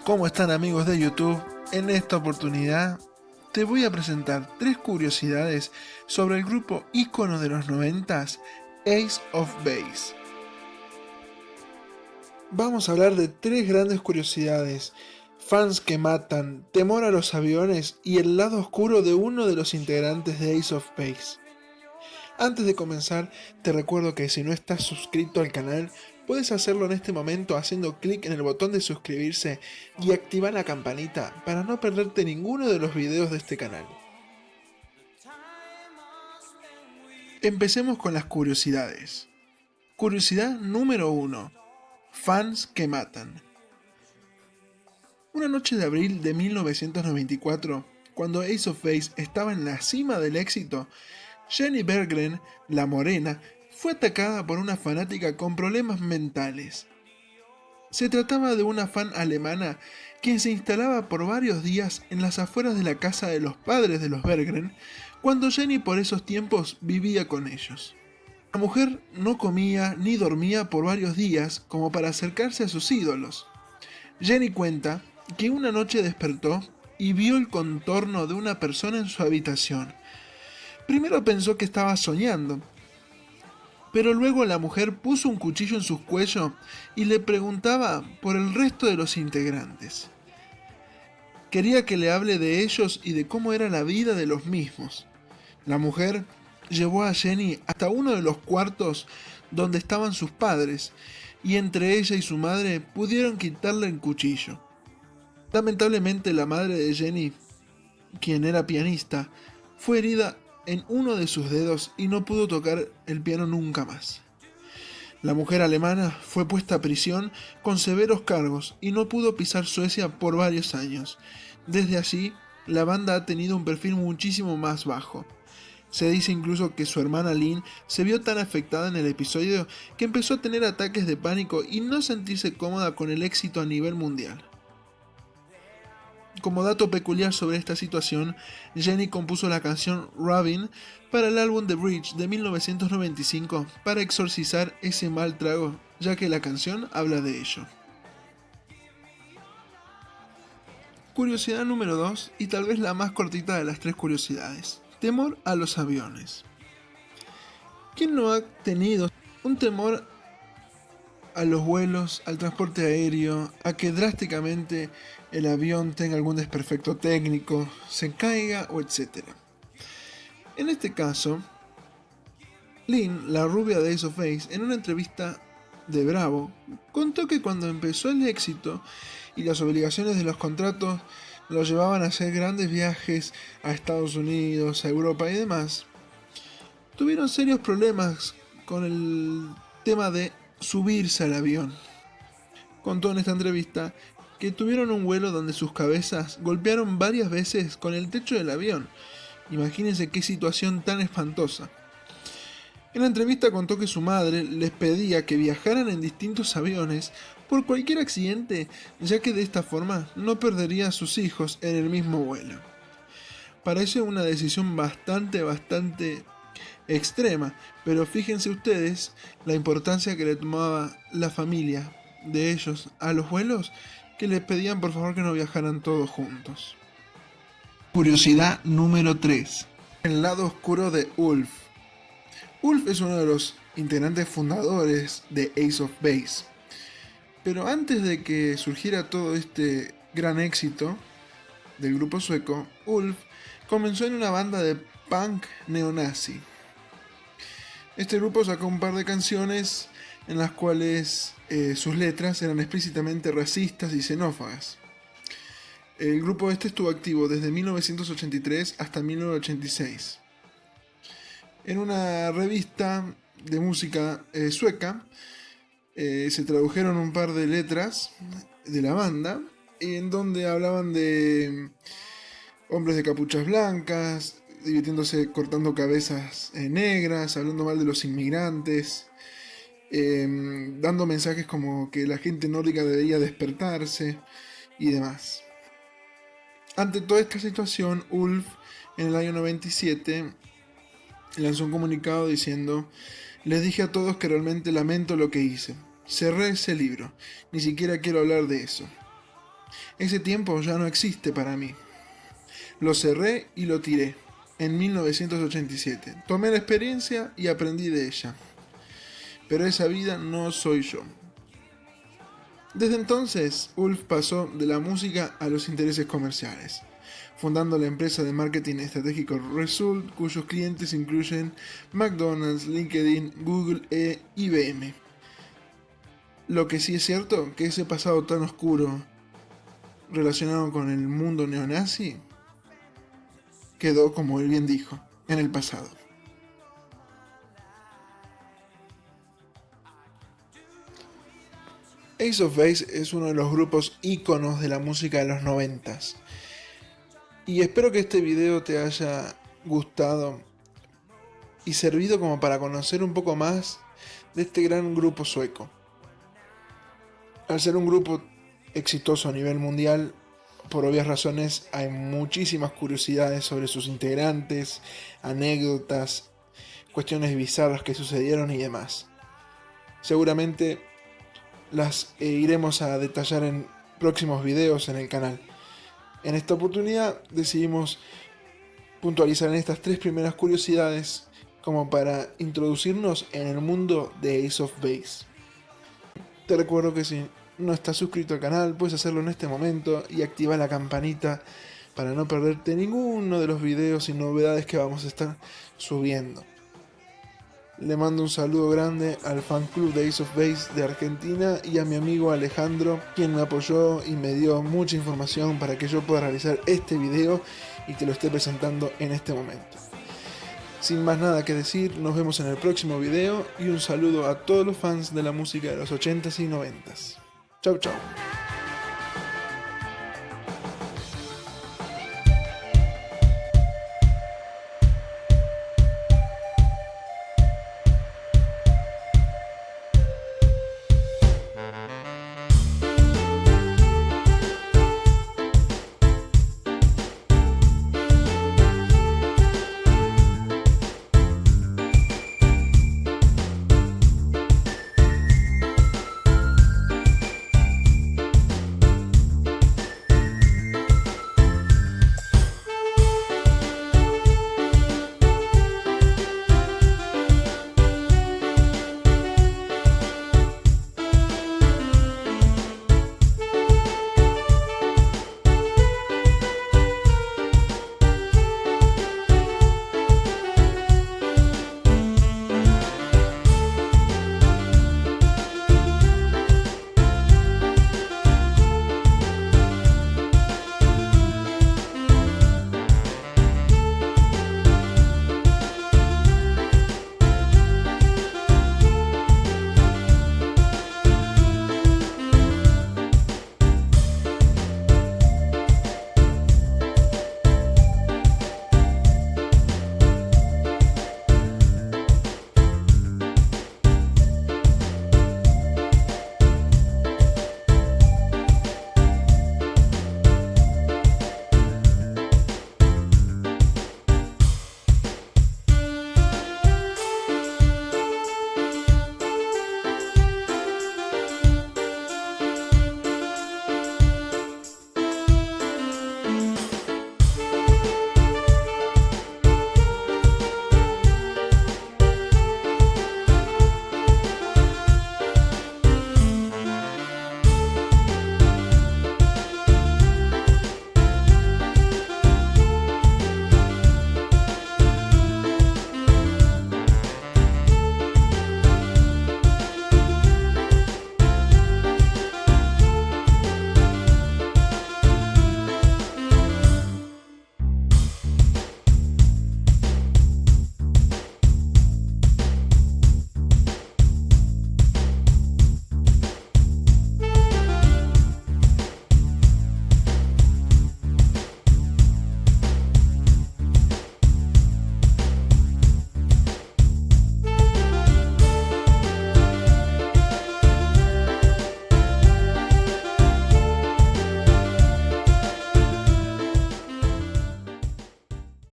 ¿Cómo están amigos de YouTube? En esta oportunidad te voy a presentar 3 curiosidades sobre el grupo ícono de los 90s, Ace of Base. Vamos a hablar de 3 grandes curiosidades: fans que matan, temor a los aviones y el lado oscuro de uno de los integrantes de Ace of Base. Antes de comenzar, te recuerdo que si no estás suscrito al canal, puedes hacerlo en este momento haciendo clic en el botón de suscribirse y activar la campanita para no perderte ninguno de los videos de este canal. Empecemos con las curiosidades. Curiosidad número 1. Fans que matan. Una noche de abril de 1994, cuando Ace of Base estaba en la cima del éxito, Jenny Berggren, la morena, fue atacada por una fanática con problemas mentales. Se trataba de una fan alemana quien se instalaba por varios días en las afueras de la casa de los padres de los Berggren, cuando Jenny por esos tiempos vivía con ellos. La mujer no comía ni dormía por varios días como para acercarse a sus ídolos. Jenny cuenta que una noche despertó y vio el contorno de una persona en su habitación. Primero pensó que estaba soñando, pero luego la mujer puso un cuchillo en su cuello y le preguntaba por el resto de los integrantes. Quería que le hable de ellos y de cómo era la vida de los mismos. La mujer llevó a Jenny hasta uno de los cuartos donde estaban sus padres, y entre ella y su madre pudieron quitarle el cuchillo. Lamentablemente la madre de Jenny, quien era pianista, fue herida en uno de sus dedos y no pudo tocar el piano nunca más. La mujer alemana fue puesta a prisión con severos cargos y no pudo pisar Suecia por varios años. Desde allí, la banda ha tenido un perfil muchísimo más bajo. Se dice incluso que su hermana Lynn se vio tan afectada en el episodio que empezó a tener ataques de pánico y no sentirse cómoda con el éxito a nivel mundial. Como dato peculiar sobre esta situación, Jenny compuso la canción Robin para el álbum The Bridge de 1995 para exorcizar ese mal trago, ya que la canción habla de ello. Curiosidad número 2, y tal vez la más cortita de las 3 curiosidades: temor a los aviones. ¿Quién no ha tenido un temor a los vuelos, al transporte aéreo, a que drásticamente el avión tenga algún desperfecto técnico, se caiga o etcétera? En este caso, Lynn, la rubia de Ace of Base, en una entrevista de Bravo, contó que cuando empezó el éxito y las obligaciones de los contratos lo llevaban a hacer grandes viajes a Estados Unidos, a Europa y demás, tuvieron serios problemas con el tema de subirse al avión. Contó en esta entrevista que tuvieron un vuelo donde sus cabezas golpearon varias veces con el techo del avión. Imagínense qué situación tan espantosa. En la entrevista contó que su madre les pedía que viajaran en distintos aviones por cualquier accidente, ya que de esta forma no perdería a sus hijos en el mismo vuelo. Parece una decisión bastante extrema, pero fíjense ustedes la importancia que le tomaba la familia de ellos a los vuelos, que les pedían por favor que no viajaran todos juntos. Curiosidad número 3. El lado oscuro de Ulf. Ulf es uno de los integrantes fundadores de Ace of Base. Pero antes de que surgiera todo este gran éxito del grupo sueco, Ulf comenzó en una banda de punk neonazi. Este grupo sacó un par de canciones en las cuales sus letras eran explícitamente racistas y xenófobas. El grupo este estuvo activo desde 1983 hasta 1986. En una revista de música sueca se tradujeron un par de letras de la banda, en donde hablaban de hombres de capuchas blancas, divirtiéndose cortando cabezas negras, hablando mal de los inmigrantes, dando mensajes como que la gente nórdica debería despertarse y demás. Ante toda esta situación, Ulf en el año 97 lanzó un comunicado diciendo: les dije a todos que realmente lamento lo que hice. Cerré ese libro. Ni siquiera quiero hablar de eso. Ese tiempo ya no existe para mí. Lo cerré y lo tiré en 1987. Tomé la experiencia y aprendí de ella. Pero esa vida no soy yo. Desde entonces, Ulf pasó de la música a los intereses comerciales, fundando la empresa de marketing estratégico Result, cuyos clientes incluyen McDonald's, LinkedIn, Google e IBM. Lo que sí es cierto, que ese pasado tan oscuro relacionado con el mundo neonazi quedó, como él bien dijo, en el pasado. Ace of Base es uno de los grupos íconos de la música de los 90s. Y espero que este video te haya gustado y servido como para conocer un poco más de este gran grupo sueco. Al ser un grupo exitoso a nivel mundial, por obvias razones hay muchísimas curiosidades sobre sus integrantes, anécdotas, cuestiones bizarras que sucedieron y demás. Seguramente las iremos a detallar en próximos videos en el canal. En esta oportunidad decidimos puntualizar en estas 3 primeras curiosidades como para introducirnos en el mundo de Ace of Base. Te recuerdo que si no estás suscrito al canal, puedes hacerlo en este momento y activar la campanita para no perderte ninguno de los videos y novedades que vamos a estar subiendo. Le mando un saludo grande al fan club de Ace of Base de Argentina y a mi amigo Alejandro, quien me apoyó y me dio mucha información para que yo pueda realizar este video y te lo esté presentando en este momento. Sin más nada que decir, nos vemos en el próximo video y un saludo a todos los fans de la música de los 80s y 90s. Chau chau.